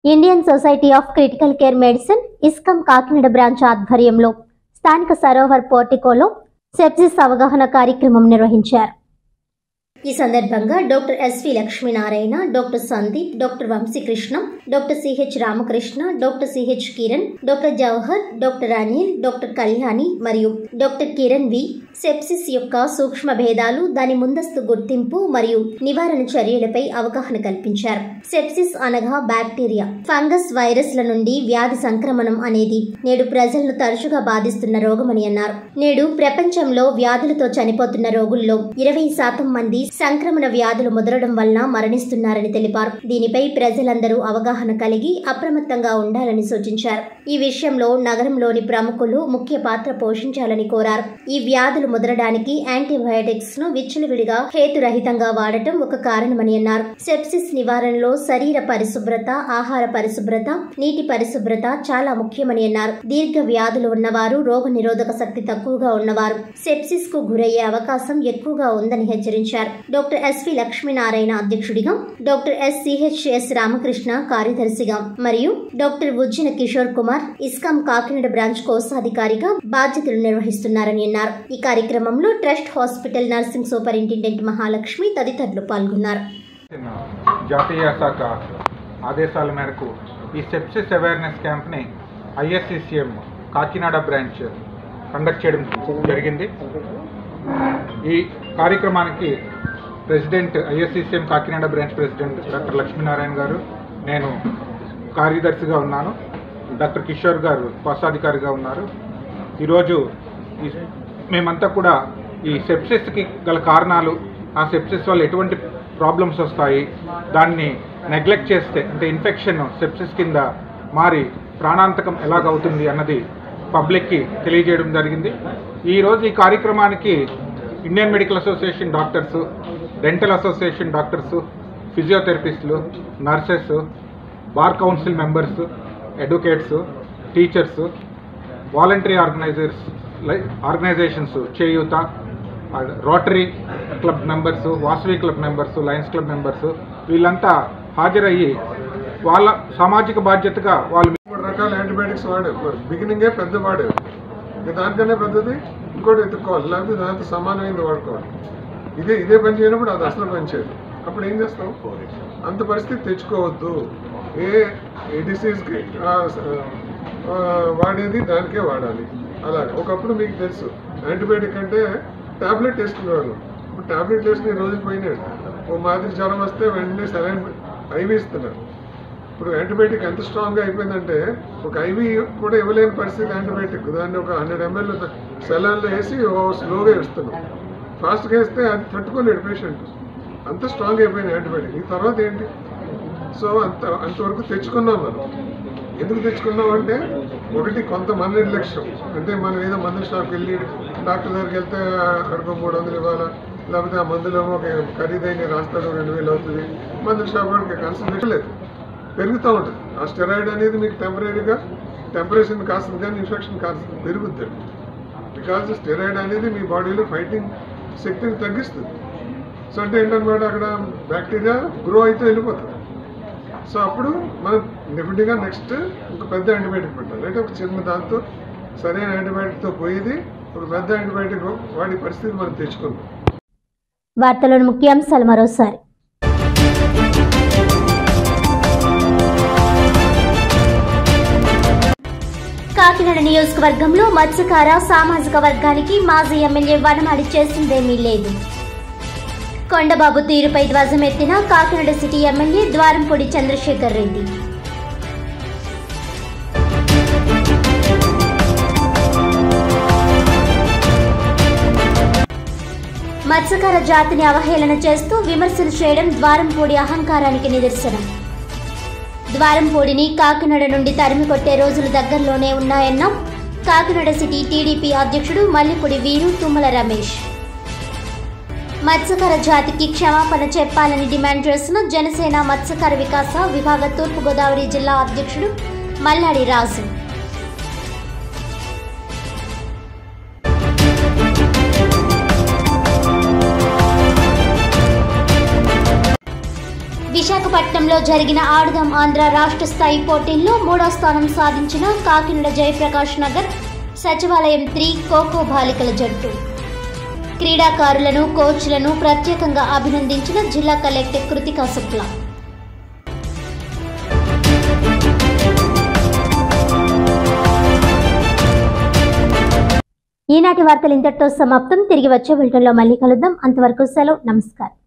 Indian society of critical care medicine ఇస్కమ్ Kakinada branch ఆధ్వర్యంలో స్థానిక సరోవర్ పోర్టికోలో సెప్సిస్ అవగాహన కార్యక్రమం నిర్వహించారు. ఈ సందర్భంగా doctor SV Lakshminarayana, doctor Sandeep, doctor Vamsikrishna, doctor CH Ramakrishna, doctor CH Kiran, doctor Jawahar, doctor Anil, doctor Kalyani మరియు డాక్టర్ కిరణ్ వి సెప్సిస్ యొక్క సూక్ష్మ భేదాలు, దాని ముందస్తు గుర్తింపు మరియు నివారణ చర్యలపై అవగాహన కల్పించారు. సెప్సిస్ అనగా బ్యాక్టీరియా, ఫంగస్, వైరస్ల నుండి వ్యాధి సంక్రమణం అనేది నేడు ప్రజలను తరచుగా బాధిస్తున్న రోగమని అన్నారు. నేడు ప్రపంచంలో వ్యాధులతో చనిపోతున్న రోగుల్లో 20% మంది సంక్రమణ వ్యాధులు ముదరడం వలన మరణిస్తున్నారని తెలిపారు. దీనిపై ప్రజలందరూ అవగాహన కలిగి అప్రమత్తంగా ఉండాలని సూచించారు. ఈ విషయంలో నగరంలోని ప్రముఖులు ముఖ్య పాత్ర పోషించాలని కోరారు. ఈ వ్యాధులు ముదరడానికి యాంటీబయాటిక్స్ ను విచ్చలవిడిగా హేతురహితంగా వాడటం ఒక కారణమని అన్నారు. సెప్సిస్ నివారణలో శరీర పరిశుభ్రత, ఆహార పరిశుభ్రత, నీటి పరిశుభ్రత చాలా ముఖ్యమని అన్నారు. దీర్ఘ వ్యాధులు ఉన్నవారు, రోగ నిరోధక శక్తి తక్కువగా ఉన్నవారు సెప్సిస్ కు గురయ్యే అవకాశం ఎక్కువగా ఉందని హెచ్చరించారు. డాక్టర్ ఎస్వి లక్ష్మీనారాయణ అధ్యక్షుడిగా, డాక్టర్ సిహెచ్ఎస్ రామకృష్ణ కార్యదర్శిగా మరియు డాక్టర్ ఉజ్జిన కిషోర్ కుమార్ ఇస్కామ్ కాకినాడ బ్రాంచ్ కోశాధికారిగా బాధ్యతలు నిర్వహిస్తున్నారని అన్నారు. ఈ కార్యక్రమంలో trust hospital nursing superintendent Mahalakshmi తదితరులు పాల్గొన్నారు. జాతీయ శాఖ ఆదేశాల మేరకు ఈ సెప్సిస్ అవేర్నెస్ క్యాంప్ ని ISCCM కాకినాడ బ్రాంచ్ కండక్ట్ చేయడం జరిగింది. ఈ కార్యక్రమానికి president ISCCM Kakinada branch president doctor Lakshminarayana గారు, నేను కార్యదర్శిగా ఉన్నాను. డాక్టర్ కిషోర్ గారు కోశాధికారిగా ఉన్నారు. ఈరోజు మేమంతా కూడా ఈ సెప్సిస్కి గల కారణాలు, ఆ సెప్సిస్ వల్ల ఎటువంటి ప్రాబ్లమ్స్ వస్తాయి, దాన్ని నెగ్లెక్ట్ చేస్తే అంటే ఇన్ఫెక్షన్ సెప్సిస్ కింద మారి ప్రాణాంతకం ఎలాగవుతుంది అన్నది పబ్లిక్కి తెలియజేయడం జరిగింది. ఈరోజు ఈ కార్యక్రమానికి Indian medical association doctors, dental association doctors, ఫిజియోథెరపిస్టులు, nurses, bar council members, advocates, teachers, voluntary organisations, Cheyutha, Rotary club members, Vasavi club members, Lions club members వీళ్ళంతా హాజరయ్యి వాళ్ళ సామాజిక బాధ్యతగా వాళ్ళు 3 రకాల యాంటీబయాటిక్స్ వాడారు. బిగినింగే పెద్ద వాడారు, దానికన్నా పెద్దది ఇంకోటి ఎత్తుక్కోవాలి, లేకపోతే దాంతో సమానమైనది వాడుకోవాలి. ఇదే పని చేయనప్పుడు అది అసలు పని చేయదు. అప్పుడు ఏం చేస్తాం? అంత పరిస్థితి తెచ్చుకోవద్దు. ఏ డిసీజ్కి వాడేది దానికే వాడాలి. అలాగే ఒకప్పుడు మీకు తెలుసు యాంటీబయాటిక్ అంటే ట్యాబ్లెట్ వేసుకునేవాళ్ళు. ఇప్పుడు ట్యాబ్లెట్ వేసుకునే రోజులు పోయినాడు. ఓ మాదిరి జ్వరం వస్తే వెంటనే సరైన IV ఇస్తున్నారు. ఇప్పుడు యాంటీబయాటిక్ ఎంత స్ట్రాంగ్గా అయిపోయిందంటే ఒక IV కూడా ఇవ్వలేని పరిస్థితి యాంటీబయాటిక్. దాన్ని ఒక 100 ml సెలన్లో వేసి స్లోగా ఇస్తున్నాం. ఫాస్ట్గా వేస్తే అది తట్టుకోలేడు పేషెంట్. అంత స్ట్రాంగ్ అయిపోయింది యాంటీబయాటిక్. ఈ తర్వాత ఏంటి? సో అంతవరకు తెచ్చుకున్నాం. మనం ఎందుకు తెచ్చుకున్నాం అంటే, ఒకటి కొంతమంది నిర్లక్ష్యం. అంటే మనం ఏదో మందుల షాప్కి వెళ్ళి డాక్టర్ దగ్గరికి వెళ్తే అక్కడికి 300 ఇవ్వాలా, లేకపోతే ఆ మందులో ఒక ఖరీదైన రాస్తాడు 2000 అవుతుంది. మందుల షాప్ వాడికి కన్సల్టేషన్ లేదు, పెరుగుతూ ఉంటుంది. ఆ స్టెరాయిడ్ అనేది మీకు టెంపరీగా టెంపరేచర్ని కాస్తుంది కానీ ఇన్ఫెక్షన్ కాస్తుంది, పెరుగుద్ది. బికాజ్ స్టెరాయిడ్ అనేది మీ బాడీలో ఫైటింగ్ శక్తిని తగ్గిస్తుంది. సో అంటే ఏంటన్నమాట, అక్కడ బ్యాక్టీరియా గ్రో అయితే వెళ్ళిపోతుంది. సో అప్పుడు మనం డెఫినెట్గా నెక్స్ట్ ఒక పెద్ద యాంటీబయాటిక్ పెట్టాలి. అంటే ఒక చిన్న దాంతో సరైన యాంటీబయాటిక్తో పోయేది ఒక పెద్ద యాంటీబయాటిక్ వాడి పరిస్థితి మనం తెచ్చుకుందాం. వార్తలోని ముఖ్యాంశాలు మరోసారి. కాకినాడ నియోజకవర్గంలో మత్స్యకార సామాజిక వర్గానికి మాజీ ఎమ్మెల్యే వనమాడి చేసిందేమీ లేదు. కొండబాబు తీరుపై ధ్వజమెత్తిన కాకినాడ సిటీ ఎమ్మెల్యే ద్వారంపూడి చంద్రశేఖర్ రెడ్డి. మత్స్యకార జాతిని అవహేళన చేస్తూ విమర్శలు చేయడం ద్వారంపూడి అహంకారానికి నిదర్శనం. ద్వారంపూడిని కాకినాడ నుండి తరిమి కొట్టే రోజులు దగ్గరలోనే ఉన్నాయన్న కాకినాడ సిటీ టీడీపీ అధ్యక్షుడు మల్లిపూడి వీరు తుమ్మల రమేష్. మత్స్యకార జాతికి క్షమాపణ చెప్పాలని డిమాండ్ చేస్తున్న జనసేన మత్స్యకార వికాస విభాగ తూర్పుగోదావరి జిల్లా అధ్యక్షుడు మల్లాడి రాజు. విశాఖపట్నంలో జరిగిన ఆడదాం ఆంధ్ర రాష్ట్ర స్థాయి పోటీల్లో 3వ స్థానం సాధించిన కాకినాడ జయప్రకాష్ నగర్ సచివాలయం 3 ఖోఖో బాలికల జట్టు. క్రీడాకారులను, కోచ్లను ప్రత్యేకంగా అభినందించిన జిల్లా కలెక్టర్ కృతికా శుక్లా. ఈనాటి వార్తలు ఇంతటితో సమాప్తం. తిరిగి వచ్చే బులెటిన్లో మళ్ళీ కలుద్దాం. అంతవరకు సెలవు. నమస్కారం.